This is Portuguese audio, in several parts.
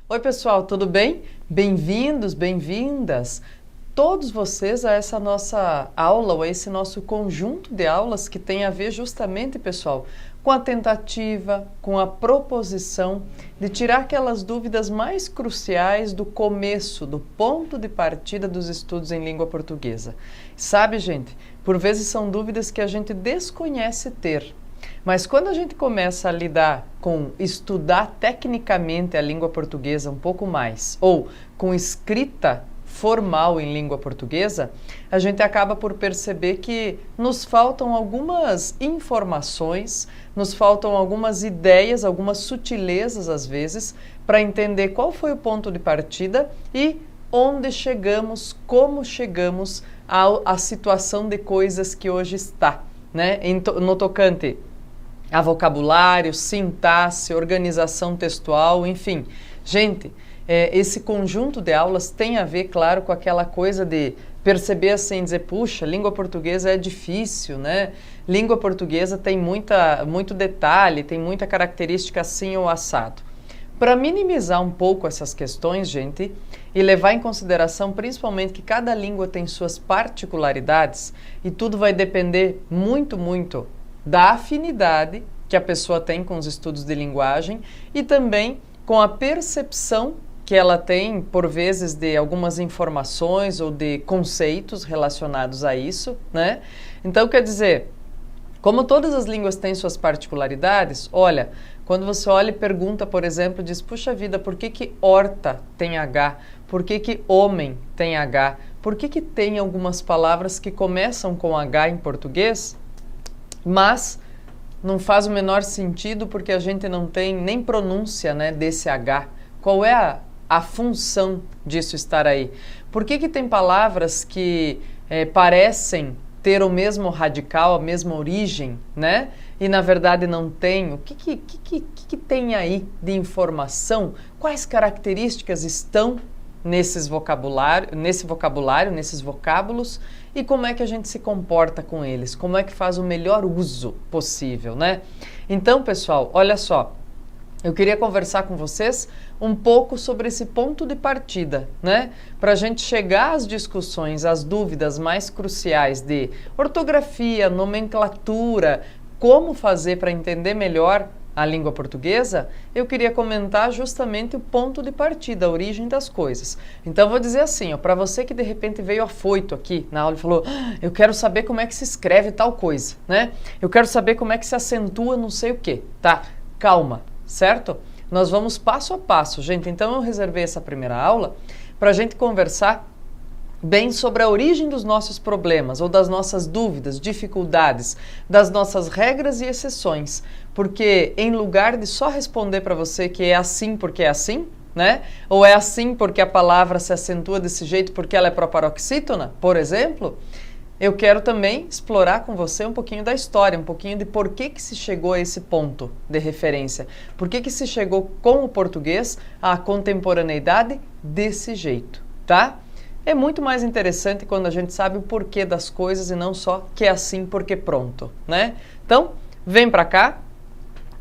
Oi pessoal, tudo bem? Bem-vindos, bem-vindas, todos vocês a essa nossa aula, ou a esse nosso conjunto de aulas que tem a ver justamente, pessoal, com a tentativa, com a proposição de tirar aquelas dúvidas mais cruciais do começo, do ponto de partida dos estudos em língua portuguesa. Sabe, gente, por vezes são dúvidas que a gente desconhece ter. Mas quando a gente começa a lidar com estudar tecnicamente a língua portuguesa um pouco mais, ou com escrita formal em língua portuguesa, a gente acaba por perceber que nos faltam algumas informações, nos faltam algumas ideias, algumas sutilezas às vezes, para entender qual foi o ponto de partida e onde chegamos, como chegamos à situação de coisas que hoje está, né? No tocante a vocabulário, sintaxe, organização textual, enfim. Gente, esse conjunto de aulas tem a ver, claro, com aquela coisa de perceber assim, dizer, puxa, língua portuguesa é difícil, né? Língua portuguesa tem muito detalhe, tem muita característica assim ou assado. Para minimizar um pouco essas questões, gente, e levar em consideração principalmente que cada língua tem suas particularidades e tudo vai depender muito da afinidade que a pessoa tem com os estudos de linguagem e também com a percepção que ela tem, por vezes, de algumas informações ou de conceitos relacionados a isso, né? Então, quer dizer, como todas as línguas têm suas particularidades, olha, quando você olha e pergunta, por exemplo, diz, puxa vida, por que horta tem H? Por que homem tem H? Por que tem algumas palavras que começam com H em português, mas não faz o menor sentido porque a gente não tem nem pronúncia, né, desse H. Qual é a função disso estar aí? Por que tem palavras que parecem ter o mesmo radical, a mesma origem, né? E na verdade não tem? O que tem aí de informação? Quais características estão nesse vocabulário, nesses vocábulos, e como é que a gente se comporta com eles, como é que faz o melhor uso possível, né? Então, pessoal, olha só, eu queria conversar com vocês um pouco sobre esse ponto de partida, né? Para a gente chegar às discussões, às dúvidas mais cruciais de ortografia, nomenclatura, como fazer para entender melhor a língua portuguesa, eu queria comentar justamente o ponto de partida, a origem das coisas. Então, vou dizer assim, para você que de repente veio afoito aqui na aula e falou, eu quero saber como é que se escreve tal coisa, né? Eu quero saber como é que se acentua não sei o quê. Tá, calma, certo? Nós vamos passo a passo, gente. Então, eu reservei essa primeira aula para a gente conversar bem sobre a origem dos nossos problemas ou das nossas dúvidas, dificuldades, das nossas regras e exceções. Porque em lugar de só responder para você que é assim porque é assim, né? Ou é assim porque a palavra se acentua desse jeito porque ela é proparoxítona, por exemplo, eu quero também explorar com você um pouquinho da história, um pouquinho de por que se chegou a esse ponto de referência. Por que se chegou com o português à contemporaneidade desse jeito, tá? É muito mais interessante quando a gente sabe o porquê das coisas e não só que é assim porque pronto, né? Então, vem para cá,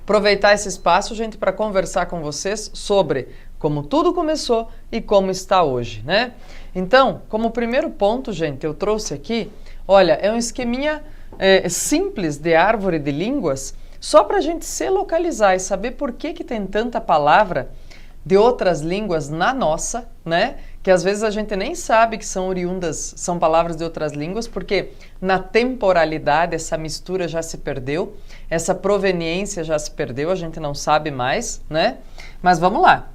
aproveitar esse espaço, gente, para conversar com vocês sobre como tudo começou e como está hoje, né? Então, como primeiro ponto, gente, eu trouxe aqui, olha, é um esqueminha simples de árvore de línguas, só para a gente se localizar e saber por que tem tanta palavra de outras línguas na nossa, né? Que às vezes a gente nem sabe que são oriundas, são palavras de outras línguas, porque na temporalidade essa mistura já se perdeu, essa proveniência já se perdeu, a gente não sabe mais, né? Mas vamos lá.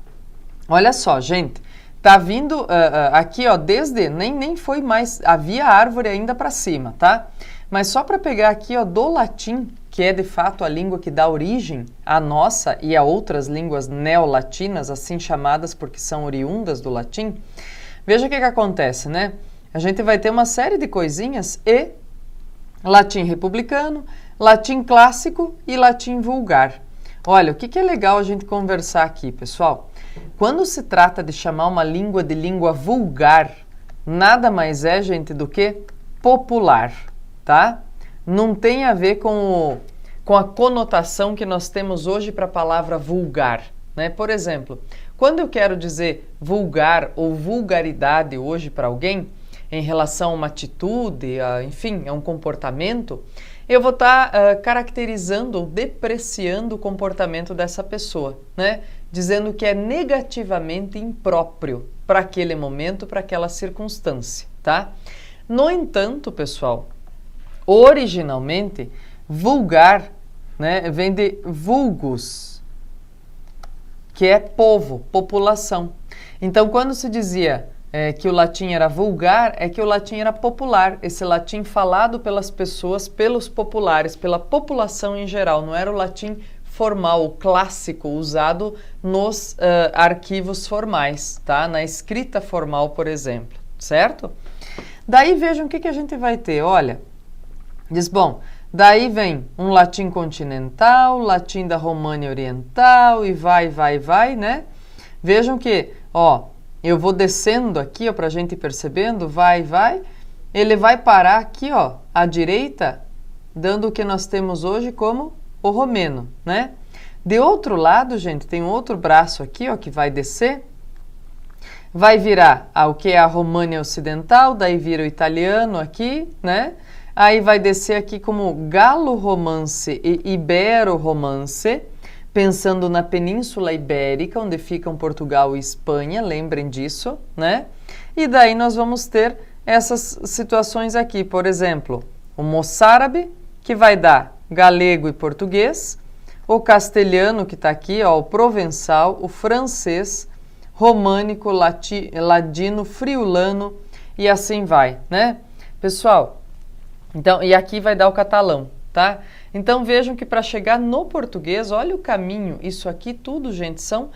Olha só, gente, tá vindo aqui, ó, desde, nem foi mais, havia árvore ainda para cima, tá? Mas só para pegar aqui, ó, do latim, que é de fato a língua que dá origem à nossa e a outras línguas neolatinas, assim chamadas porque são oriundas do latim, veja o que acontece, né? A gente vai ter uma série de coisinhas e latim republicano, latim clássico e latim vulgar. Olha, o que é legal a gente conversar aqui, pessoal? Quando se trata de chamar uma língua de língua vulgar, nada mais é, gente, do que popular, tá? Não tem a ver com a conotação que nós temos hoje para a palavra vulgar, né? Por exemplo, quando eu quero dizer vulgar ou vulgaridade hoje para alguém, em relação a uma atitude, enfim, a um comportamento, eu vou estar caracterizando ou depreciando o comportamento dessa pessoa, né? Dizendo que é negativamente impróprio para aquele momento, para aquela circunstância, tá? No entanto, pessoal, originalmente, vulgar, né, vem de vulgus, que é povo, população. Então, quando se dizia que o latim era vulgar, é que o latim era popular, esse latim falado pelas pessoas, pelos populares, pela população em geral, não era o latim formal, o clássico, usado nos arquivos formais, tá? Na escrita formal, por exemplo, certo? Daí vejam o que a gente vai ter, olha, diz, bom, daí vem um latim continental, latim da România Oriental e vai, né? Vejam que, ó, eu vou descendo aqui, ó, para a gente ir percebendo, vai, ele vai parar aqui, ó, à direita, dando o que nós temos hoje como o romeno, né? De outro lado, gente, tem um outro braço aqui, ó, que vai descer, vai virar o que é a România Ocidental, daí vira o italiano aqui, né? Aí vai descer aqui como galo-romance e ibero-romance, pensando na Península Ibérica, onde ficam Portugal e Espanha, lembrem disso, né? E daí nós vamos ter essas situações aqui, por exemplo, o moçárabe, que vai dar galego e português, o castelhano, que está aqui, ó, o provençal, o francês, românico, ladino, friulano e assim vai, né? Pessoal, então, e aqui vai dar o catalão, tá? Então vejam que para chegar no português, olha o caminho, isso aqui tudo, gente, são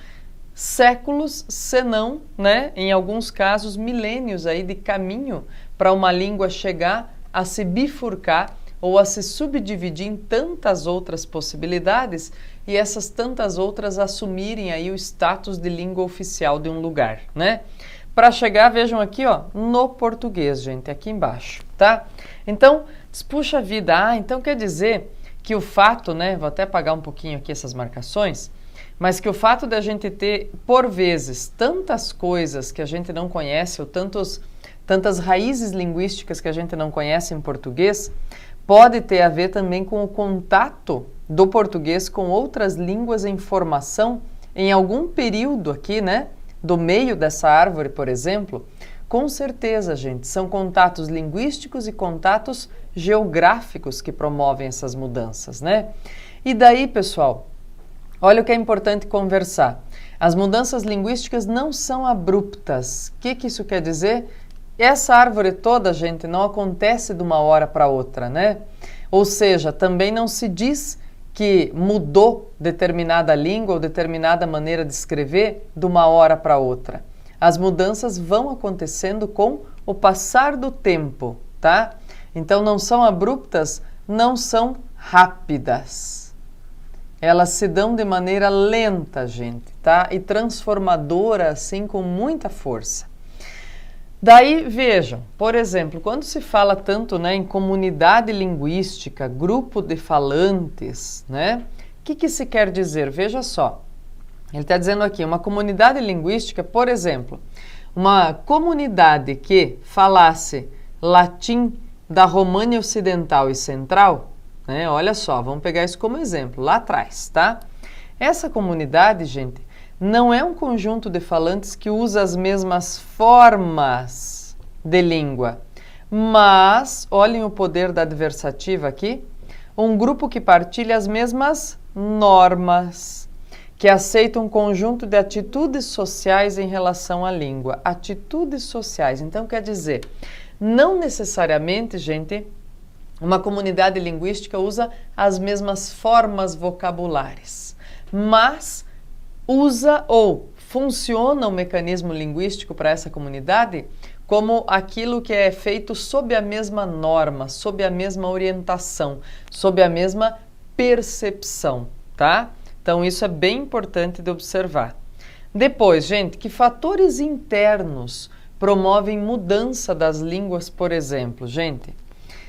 séculos, senão, né, em alguns casos, milênios aí de caminho para uma língua chegar a se bifurcar ou a se subdividir em tantas outras possibilidades e essas tantas outras assumirem aí o status de língua oficial de um lugar, né? Para chegar, vejam aqui, ó, no português, gente, aqui embaixo, tá? Então, puxa vida, então quer dizer que o fato, né, vou até apagar um pouquinho aqui essas marcações, mas que o fato de a gente ter, por vezes, tantas coisas que a gente não conhece, ou tantas raízes linguísticas que a gente não conhece em português, pode ter a ver também com o contato do português com outras línguas em formação em algum período aqui, né, do meio dessa árvore, por exemplo. Com certeza, gente, são contatos linguísticos e contatos geográficos que promovem essas mudanças, né? E daí, pessoal, olha o que é importante conversar. As mudanças linguísticas não são abruptas. O que isso quer dizer? Essa árvore toda, gente, não acontece de uma hora para outra, né? Ou seja, também não se diz que mudou determinada língua ou determinada maneira de escrever de uma hora para outra. As mudanças vão acontecendo com o passar do tempo, tá? Então não são abruptas, não são rápidas. Elas se dão de maneira lenta, gente, tá? E transformadora, assim, com muita força. Daí, vejam, por exemplo, quando se fala tanto, né, em comunidade linguística, grupo de falantes, né? O que se quer dizer? Veja só. Ele está dizendo aqui, uma comunidade linguística, por exemplo, uma comunidade que falasse latim da România Ocidental e Central, né? Olha só, vamos pegar isso como exemplo, lá atrás, tá? Essa comunidade, gente, não é um conjunto de falantes que usa as mesmas formas de língua, mas, olhem o poder da adversativa aqui, um grupo que partilha as mesmas normas, que aceita um conjunto de atitudes sociais em relação à língua. Atitudes sociais. Então, quer dizer, não necessariamente, gente, uma comunidade linguística usa as mesmas formas vocabulares, mas usa ou funciona o mecanismo linguístico para essa comunidade como aquilo que é feito sob a mesma norma, sob a mesma orientação, sob a mesma percepção, tá? Então, isso é bem importante de observar. Depois, gente, que fatores internos promovem mudança das línguas, por exemplo? Gente,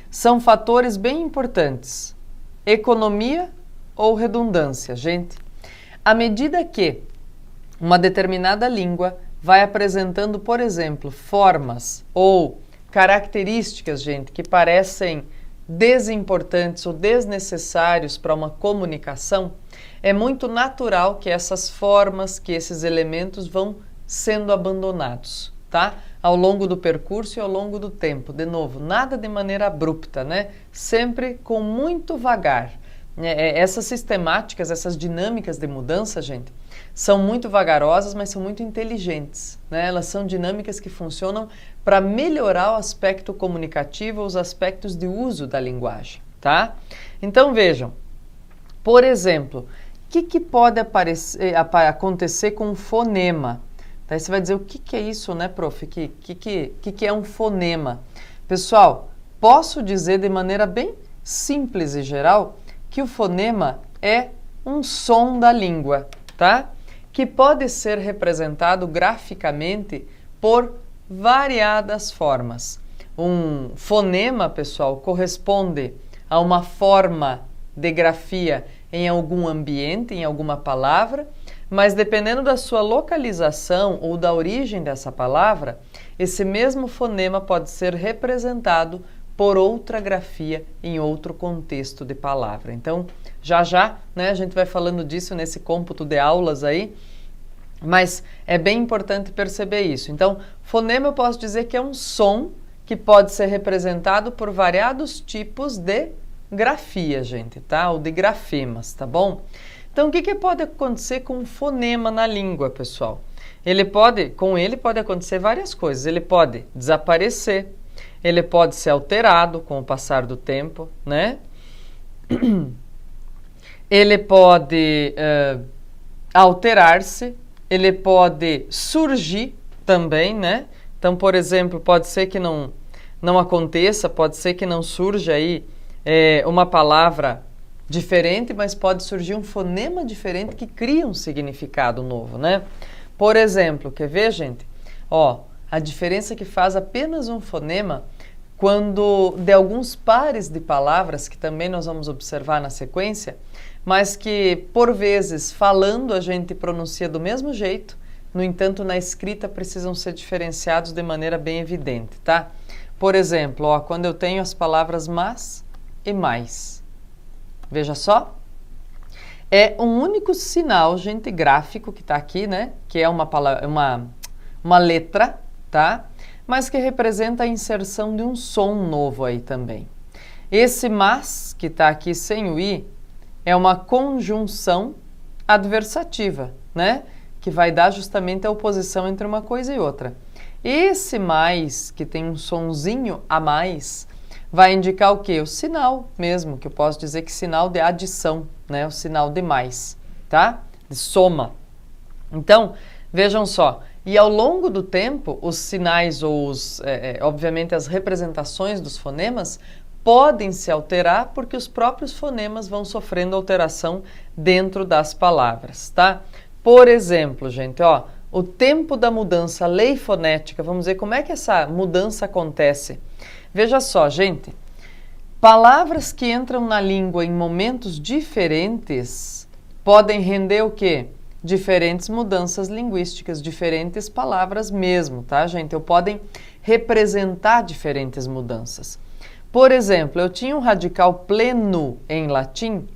são fatores bem importantes. Economia ou redundância, gente? À medida que uma determinada língua vai apresentando, por exemplo, formas ou características, gente, que parecem desimportantes ou desnecessários para uma comunicação, é muito natural que essas formas, que esses elementos vão sendo abandonados, tá? Ao longo do percurso e ao longo do tempo. De novo, nada de maneira abrupta, né? Sempre com muito vagar. Essas sistemáticas, essas dinâmicas de mudança, gente, são muito vagarosas, mas são muito inteligentes, né? Elas são dinâmicas que funcionam para melhorar o aspecto comunicativo, os aspectos de uso da linguagem, tá? Então vejam, por exemplo, o que pode acontecer com um fonema? Daí você vai dizer, o que é isso, né, prof? O que é um fonema? Pessoal, posso dizer de maneira bem simples e geral que o fonema é um som da língua, tá? Que pode ser representado graficamente por variadas formas. Um fonema, pessoal, corresponde a uma forma de grafia em algum ambiente, em alguma palavra, mas dependendo da sua localização ou da origem dessa palavra, esse mesmo fonema pode ser representado por outra grafia em outro contexto de palavra. Então, já, né, a gente vai falando disso nesse cômputo de aulas aí, mas é bem importante perceber isso. Então, fonema eu posso dizer que é um som que pode ser representado por variados tipos de grafia, gente, tá? Ou de grafemas, tá bom? Então, o que pode acontecer com um fonema na língua, pessoal? Com ele pode acontecer várias coisas. Ele pode desaparecer, ele pode ser alterado com o passar do tempo, né? Ele pode alterar-se, ele pode surgir também, né? Então, por exemplo, pode ser que não aconteça, pode ser que não surja aí uma palavra diferente, mas pode surgir um fonema diferente que cria um significado novo, né? Por exemplo, quer ver, gente? Ó, a diferença que faz apenas um fonema quando de alguns pares de palavras, que também nós vamos observar na sequência, mas que, por vezes, falando a gente pronuncia do mesmo jeito, no entanto, na escrita precisam ser diferenciados de maneira bem evidente, tá? Por exemplo, ó, quando eu tenho as palavras mas e mais. Veja só, é um único sinal, gente, gráfico que está aqui, né? Que é uma letra, tá? Mas que representa a inserção de um som novo aí também. Esse mas, que está aqui sem o i, é uma conjunção adversativa, né? Que vai dar justamente a oposição entre uma coisa e outra. Esse mais, que tem um sonzinho a mais, vai indicar o quê? O sinal mesmo, que eu posso dizer que sinal de adição, né? O sinal de mais, tá? De soma. Então, vejam só, e ao longo do tempo, os sinais ou obviamente as representações dos fonemas podem se alterar porque os próprios fonemas vão sofrendo alteração dentro das palavras, tá? Por exemplo, gente, ó, o tempo da mudança, a lei fonética, vamos ver como é que essa mudança acontece. Veja só, gente, palavras que entram na língua em momentos diferentes podem render o quê? Diferentes mudanças linguísticas, diferentes palavras mesmo, tá, gente? Ou podem representar diferentes mudanças. Por exemplo, eu tinha um radical pleno em latim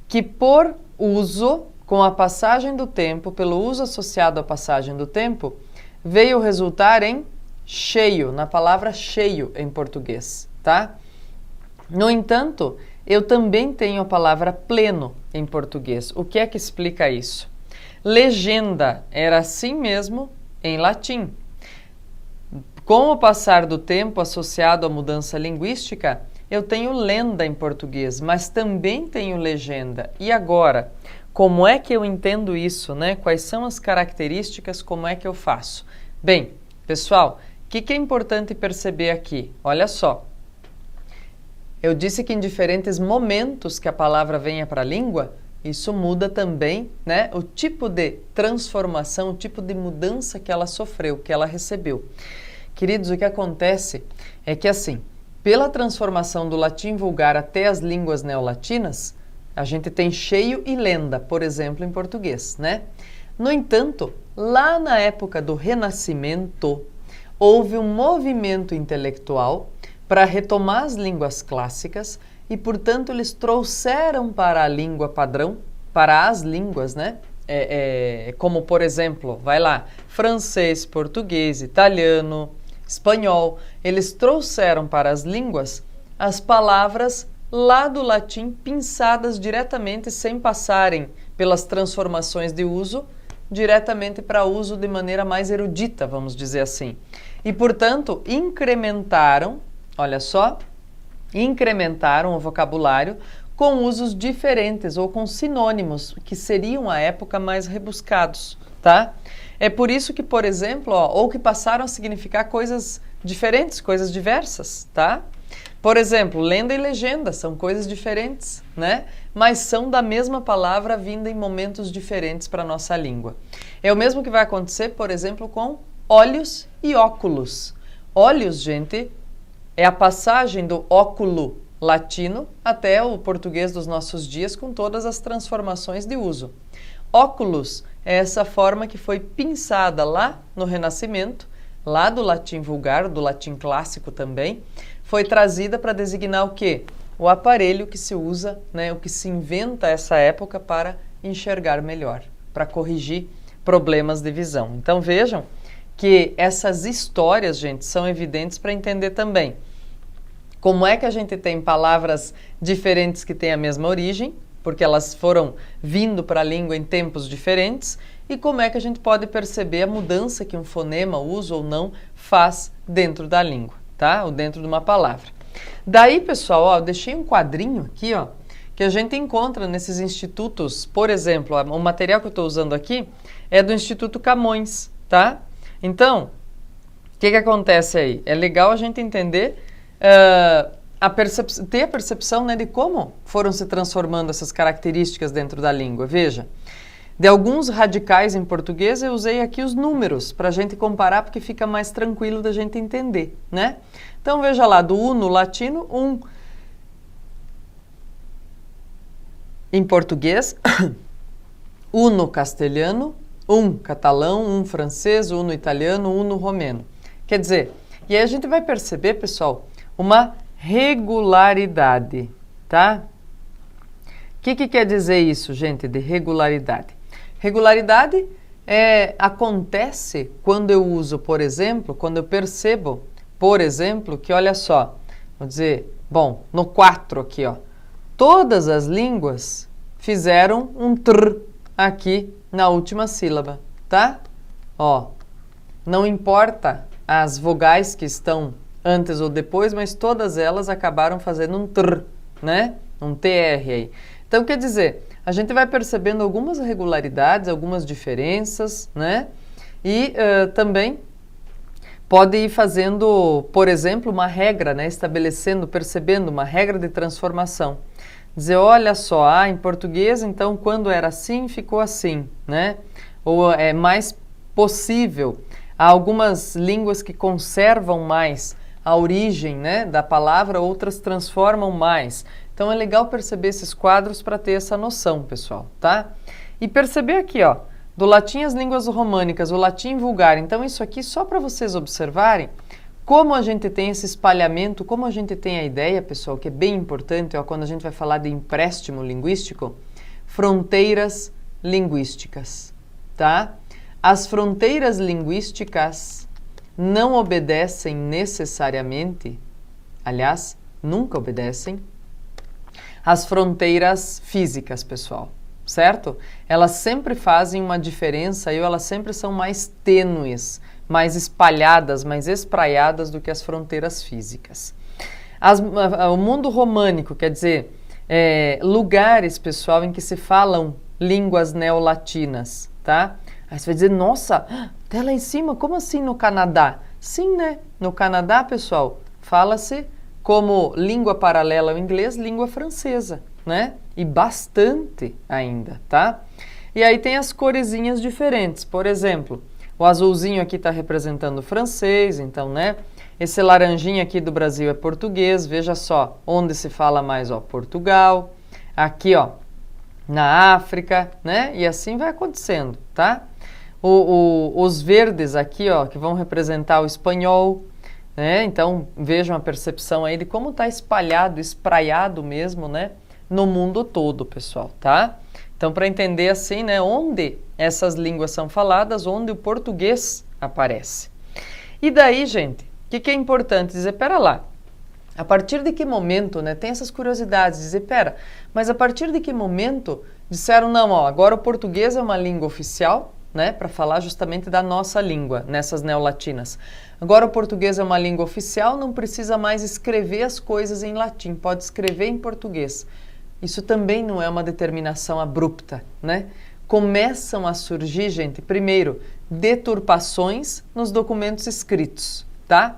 que, por uso, com a passagem do tempo, pelo uso associado à passagem do tempo, veio resultar em cheio, na palavra cheio em português, tá? No entanto, eu também tenho a palavra pleno em português. O que é que explica isso? Legenda era assim mesmo em latim. Com o passar do tempo associado à mudança linguística, eu tenho lenda em português, mas também tenho legenda. E agora, como é que eu entendo isso, né? Quais são as características, como é que eu faço? Bem, pessoal, o que é importante perceber aqui? Olha só, eu disse que em diferentes momentos que a palavra venha para a língua, isso muda também, né, o tipo de transformação, o tipo de mudança que ela sofreu, que ela recebeu. Queridos, o que acontece é que assim, pela transformação do latim vulgar até as línguas neolatinas, a gente tem cheio e lenda, por exemplo, em português, né? No entanto, lá na época do Renascimento, houve um movimento intelectual para retomar as línguas clássicas e, portanto, eles trouxeram para a língua padrão, para as línguas, né? Como, por exemplo, vai lá, francês, português, italiano, espanhol, eles trouxeram para as línguas as palavras lá do latim, pinçadas diretamente, sem passarem pelas transformações de uso, diretamente para uso de maneira mais erudita, vamos dizer assim. E, portanto, incrementaram, olha só, incrementaram o vocabulário com usos diferentes ou com sinônimos, que seriam à época mais rebuscados, tá? É por isso que, por exemplo, ou que passaram a significar coisas diferentes, coisas diversas, tá? Por exemplo, lenda e legenda são coisas diferentes, né? Mas são da mesma palavra vinda em momentos diferentes para a nossa língua. É o mesmo que vai acontecer, por exemplo, com olhos e óculos. Olhos, gente, é a passagem do óculo latino até o português dos nossos dias, com todas as transformações de uso. Óculos é essa forma que foi pinçada lá no Renascimento, lá do latim vulgar, do latim clássico também, foi trazida para designar o quê? O aparelho que se usa, né, o que se inventa essa época para enxergar melhor, para corrigir problemas de visão. Então vejam que essas histórias, gente, são evidentes para entender também como é que a gente tem palavras diferentes que têm a mesma origem, porque elas foram vindo para a língua em tempos diferentes, e como é que a gente pode perceber a mudança que um fonema, uso ou não, faz dentro da língua, tá? Ou dentro de uma palavra. Daí, pessoal, ó, eu deixei um quadrinho aqui, ó, que a gente encontra nesses institutos. Por exemplo, o material que eu estou usando aqui é do Instituto Camões, tá? Então, o que acontece aí? É legal a gente entender, ter a percepção, né, de como foram se transformando essas características dentro da língua. Veja, de alguns radicais em português eu usei aqui os números para a gente comparar, porque fica mais tranquilo da gente entender, né? Então veja lá, do uno latino, em português, uno castelhano, catalão, francês, uno italiano, uno romeno. Quer dizer, e aí a gente vai perceber, pessoal, uma regularidade, tá? O que quer dizer isso, gente, de regularidade? Regularidade acontece quando eu uso, por exemplo, quando eu percebo, por exemplo, que olha só, vou dizer, bom, no 4 aqui, ó, todas as línguas fizeram um tr aqui na última sílaba, tá? Ó, não importa as vogais que estão antes ou depois, mas todas elas acabaram fazendo um tr, né? Um tr aí. Então, quer dizer, a gente vai percebendo algumas regularidades, algumas diferenças, né? E também pode ir fazendo, por exemplo, uma regra, né? Estabelecendo, percebendo uma regra de transformação. Dizer, olha só, em português, então, quando era assim, ficou assim, né? Ou é mais possível. Há algumas línguas que conservam mais a origem, né, da palavra, outras transformam mais. Então é legal perceber esses quadros para ter essa noção, pessoal, tá? E perceber aqui, ó, do latim às línguas românicas, o latim vulgar. Então isso aqui só para vocês observarem como a gente tem esse espalhamento, como a gente tem a ideia, pessoal, que é bem importante, ó, quando a gente vai falar de empréstimo linguístico, fronteiras linguísticas, tá? As fronteiras linguísticas não obedecem necessariamente, aliás, nunca obedecem, às fronteiras físicas, pessoal, certo? Elas sempre fazem uma diferença e elas sempre são mais tênues, mais espalhadas, mais espraiadas do que as fronteiras físicas. O mundo românico, quer dizer, lugares, pessoal, em que se falam línguas neolatinas, tá? Aí você vai dizer, nossa, até lá em cima, como assim no Canadá? Sim, né? No Canadá, pessoal, fala-se como língua paralela ao inglês, língua francesa, né? E bastante ainda, tá? E aí tem as coresinhas diferentes. Por exemplo, o azulzinho aqui está representando o francês, então, né? Esse laranjinho aqui do Brasil é português, veja só, onde se fala mais, ó, Portugal. Aqui, ó, na África, né? E assim vai acontecendo, tá? Os verdes aqui, ó, que vão representar o espanhol, né? Então, vejam a percepção aí de como está espalhado, espraiado mesmo, né? No mundo todo, pessoal, tá? Então, para entender assim, né, onde essas línguas são faladas, onde o português aparece. E daí, gente, o que é importante dizer? Pera lá, a partir de que momento, né, tem essas curiosidades, dizer, pera, mas a partir de que momento disseram, não, ó, agora o português é uma língua oficial, né, para falar justamente da nossa língua, nessas neolatinas. Agora o português é uma língua oficial, não precisa mais escrever as coisas em latim, pode escrever em português. Isso também não é uma determinação abrupta, né? Começam a surgir, gente, primeiro, deturpações nos documentos escritos, tá?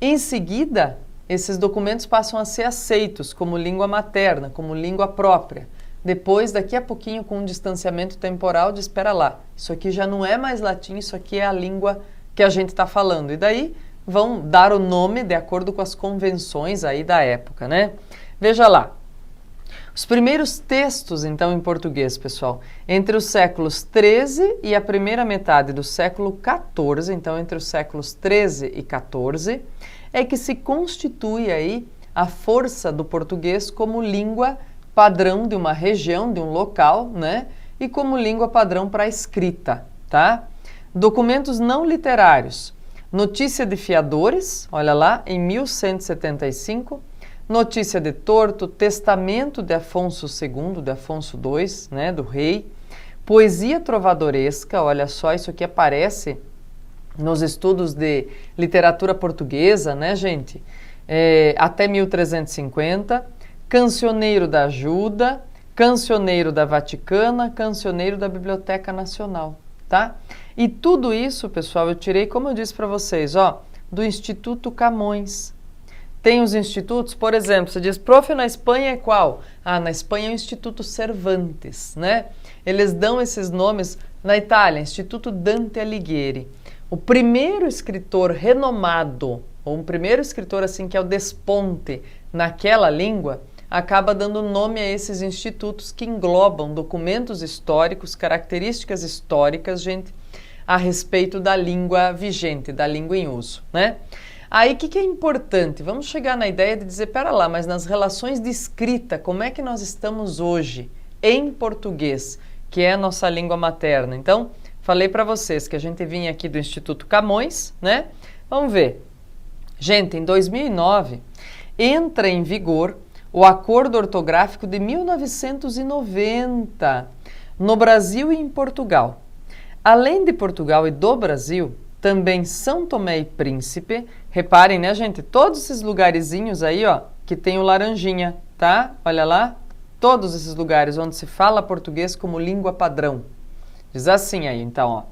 Em seguida, esses documentos passam a ser aceitos como língua materna, como língua própria. Depois, daqui a pouquinho, com um distanciamento temporal, de espera lá, isso aqui já não é mais latim, isso aqui é a língua que a gente está falando. E daí vão dar o nome de acordo com as convenções aí da época, né? Veja lá. Os primeiros textos, então, em português, pessoal, entre os séculos XIII e a primeira metade do século XIV, então, entre os séculos XIII e XIV, é que se constitui aí a força do português como língua padrão de uma região, de um local, né? E como língua padrão para a escrita, tá? Documentos não literários. Notícia de fiadores, olha lá, em 1175. Notícia de torto, testamento de Afonso II, de Afonso II, né, do rei. Poesia trovadoresca, olha só, isso aqui aparece nos estudos de literatura portuguesa, né, gente? Até 1350. Cancioneiro da Ajuda, cancioneiro da Vaticana, cancioneiro da Biblioteca Nacional, tá? E tudo isso, pessoal, eu tirei, como eu disse para vocês, ó, do Instituto Camões. Tem os institutos, por exemplo, você diz, prof, na Espanha é qual? Ah, na Espanha é o Instituto Cervantes, né? Eles dão esses nomes. Na Itália, Instituto Dante Alighieri. O primeiro escritor renomado, ou um primeiro escritor assim que é o desponte naquela língua, acaba dando nome a esses institutos que englobam documentos históricos, características históricas, gente, a respeito da língua vigente, da língua em uso, né? Aí, o que é importante? Vamos chegar na ideia de dizer, pera lá, mas nas relações de escrita, como é que nós estamos hoje em português, que é a nossa língua materna? Então, falei para vocês que a gente vinha aqui do Instituto Camões, né? Vamos ver. Gente, em 2009, entra em vigor o Acordo Ortográfico de 1990, no Brasil e em Portugal. Além de Portugal e do Brasil, também São Tomé e Príncipe, reparem, né, gente, todos esses lugarzinhos aí, ó, que tem o laranjinha, tá? Olha lá, todos esses lugares onde se fala português como língua padrão. Diz assim aí, então, ó.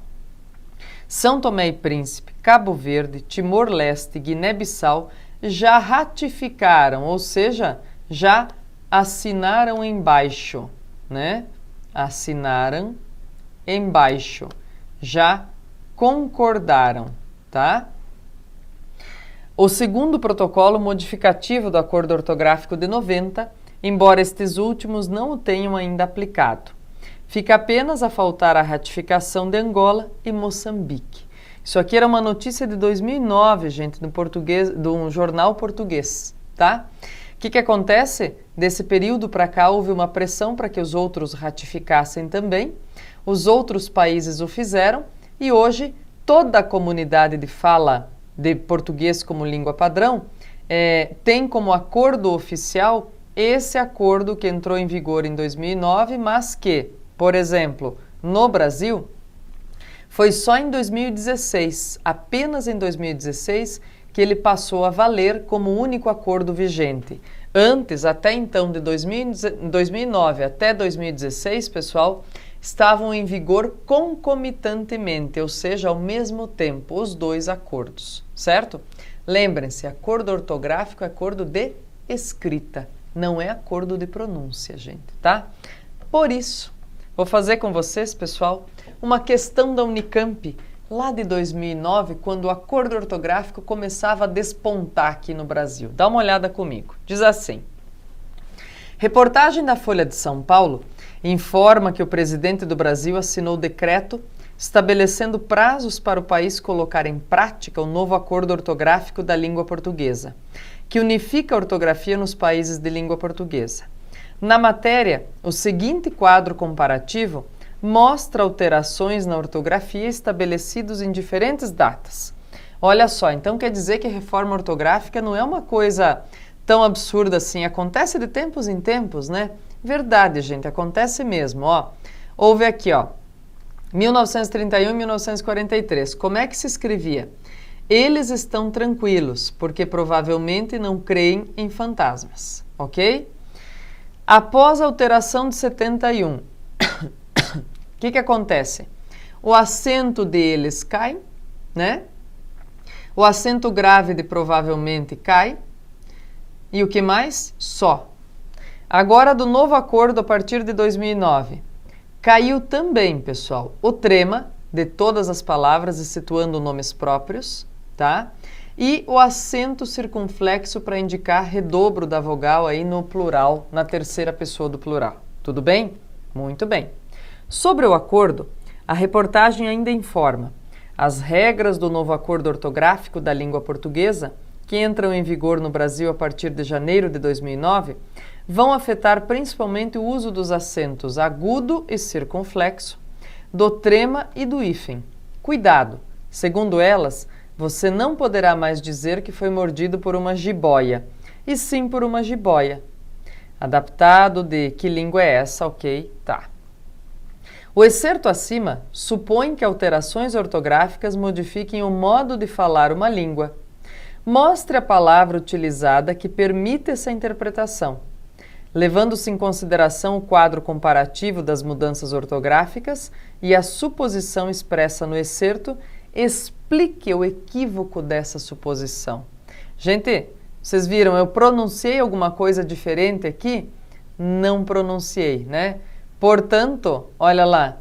São Tomé e Príncipe, Cabo Verde, Timor-Leste, Guiné-Bissau já ratificaram, ou seja, já assinaram embaixo, né? Assinaram embaixo, já concordaram, tá? O segundo protocolo modificativo do Acordo Ortográfico de 90, embora estes últimos não o tenham ainda aplicado. Fica apenas a faltar a ratificação de Angola e Moçambique. Isso aqui era uma notícia de 2009, gente, de um jornal português, tá? O que acontece? Desse período para cá houve uma pressão para que os outros ratificassem também. Os outros países o fizeram e hoje toda a comunidade de fala de português como língua padrão tem como acordo oficial esse acordo que entrou em vigor em 2009, mas que, por exemplo, no Brasil, foi só em 2016, apenas em 2016, que ele passou a valer como único acordo vigente. Antes, até então, de 2009 até 2016, pessoal, estavam em vigor concomitantemente, ou seja, ao mesmo tempo, os dois acordos, certo? Lembrem-se, acordo ortográfico é acordo de escrita, não é acordo de pronúncia, gente, tá? Por isso, vou fazer com vocês, pessoal, uma questão da Unicamp, lá de 2009, quando o acordo ortográfico começava a despontar aqui no Brasil. Dá uma olhada comigo. Diz assim: reportagem da Folha de São Paulo informa que o presidente do Brasil assinou decreto estabelecendo prazos para o país colocar em prática o novo acordo ortográfico da língua portuguesa, que unifica a ortografia nos países de língua portuguesa. Na matéria, o seguinte quadro comparativo mostra alterações na ortografia estabelecidos em diferentes datas. Olha só, então quer dizer que a reforma ortográfica não é uma coisa tão absurda assim, acontece de tempos em tempos, né? Verdade, gente, acontece mesmo, ó. Houve aqui, ó, 1931 e 1943. Como é que se escrevia? Eles estão tranquilos, porque provavelmente não creem em fantasmas, ok? Após a alteração de 71, o que acontece? O acento deles cai, né? O acento grave de provavelmente cai. E o que mais? Só. Agora, do novo acordo a partir de 2009, caiu também, pessoal, o trema de todas as palavras, excetuando nomes próprios, tá? E o acento circunflexo para indicar redobro da vogal aí no plural, na terceira pessoa do plural. Tudo bem? Muito bem. Sobre o acordo, a reportagem ainda informa: as regras do novo acordo ortográfico da língua portuguesa, que entram em vigor no Brasil a partir de janeiro de 2009, vão afetar principalmente o uso dos acentos agudo e circunflexo, do trema e do hífen. Cuidado! Segundo elas, você não poderá mais dizer que foi mordido por uma jiboia, e sim por uma jiboia. Adaptado de que língua é essa? Ok, tá. O excerto acima supõe que alterações ortográficas modifiquem o modo de falar uma língua. Mostre a palavra utilizada que permite essa interpretação. Levando-se em consideração o quadro comparativo das mudanças ortográficas e a suposição expressa no excerto, explique o equívoco dessa suposição. Gente, vocês viram, eu pronunciei alguma coisa diferente aqui? Não pronunciei, né? Portanto, olha lá,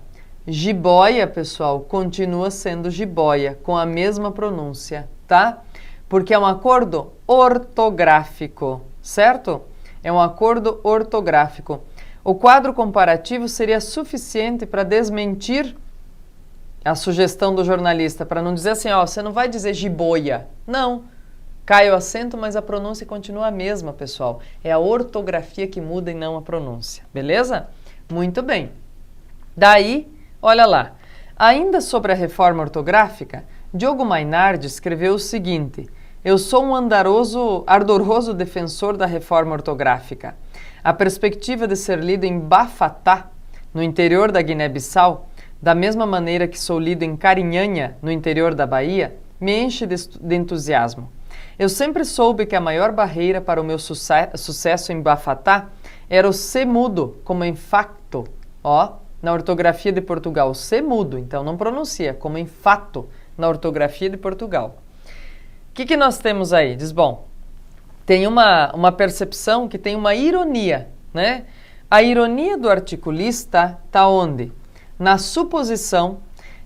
jiboia, pessoal, continua sendo jiboia, com a mesma pronúncia, tá? Porque é um acordo ortográfico, certo? É um acordo ortográfico. O quadro comparativo seria suficiente para desmentir a sugestão do jornalista, para não dizer assim, ó, você não vai dizer jiboia. Não, cai o acento, mas a pronúncia continua a mesma, pessoal. É a ortografia que muda e não a pronúncia, beleza? Muito bem. Daí, olha lá, ainda sobre a reforma ortográfica, Diogo Mainardi escreveu o seguinte: eu sou um ardoroso defensor da reforma ortográfica. A perspectiva de ser lido em Bafatá, no interior da Guiné-Bissau, da mesma maneira que sou lido em Carinhanha, no interior da Bahia, me enche de entusiasmo. Eu sempre soube que a maior barreira para o meu sucesso em Bafatá era o C mudo, como em facto. Ó, na ortografia de Portugal, C mudo, então não pronuncia, como em fato, na ortografia de Portugal. O que nós temos aí? Diz, bom, tem uma percepção que tem uma ironia, né? A ironia do articulista está onde? Na suposição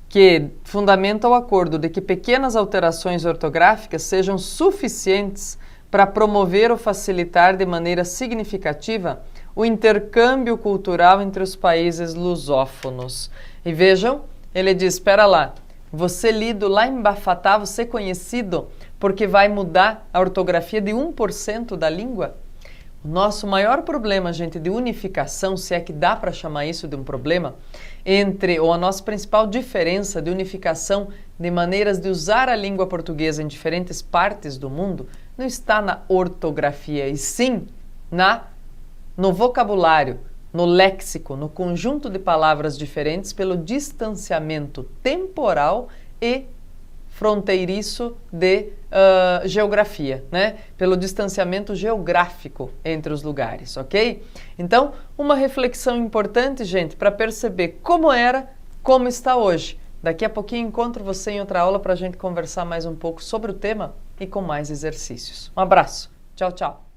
que fundamenta o acordo de que pequenas alterações ortográficas sejam suficientes para promover ou facilitar de maneira significativa o intercâmbio cultural entre os países lusófonos. E vejam, ele diz, espera lá, você lido lá em Bafatá, você conhecido porque vai mudar a ortografia de 1% da língua? O nosso maior problema, gente, de unificação, se é que dá para chamar isso de um problema, ou a nossa principal diferença de unificação de maneiras de usar a língua portuguesa em diferentes partes do mundo, não está na ortografia, e sim no vocabulário, no léxico, no conjunto de palavras diferentes pelo distanciamento temporal e fronteiriço de geografia, né? Pelo distanciamento geográfico entre os lugares, ok? Então, uma reflexão importante, gente, para perceber como era, como está hoje. Daqui a pouquinho encontro você em outra aula para a gente conversar mais um pouco sobre o tema e com mais exercícios. Um abraço. Tchau, tchau.